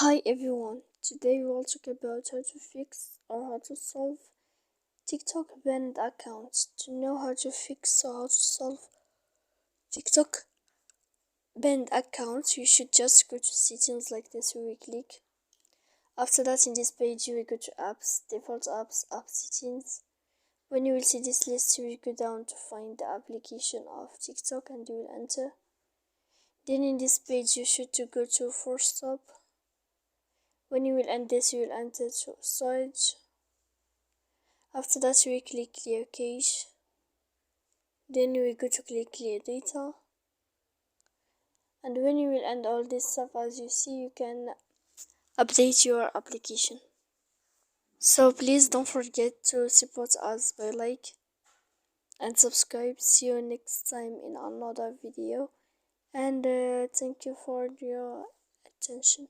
Hi everyone, today we will talk about how to fix or how to solve TikTok banned accounts. To know how to fix or how to solve TikTok banned accounts, you should just go to settings like this. We will click. After that, in this page, you will go to apps, default apps, app settings. When you will see this list, you will go down to find the application of TikTok and you will enter. Then in this page, you should to go to force stop. When you will end this, you will enter to storage. After that, you will click clear cache. Then you will go to click clear data. And when you will end all this stuff, as you see, you can update your application. So please don't forget to support us by like and subscribe. See you next time in another video. And thank you for your attention.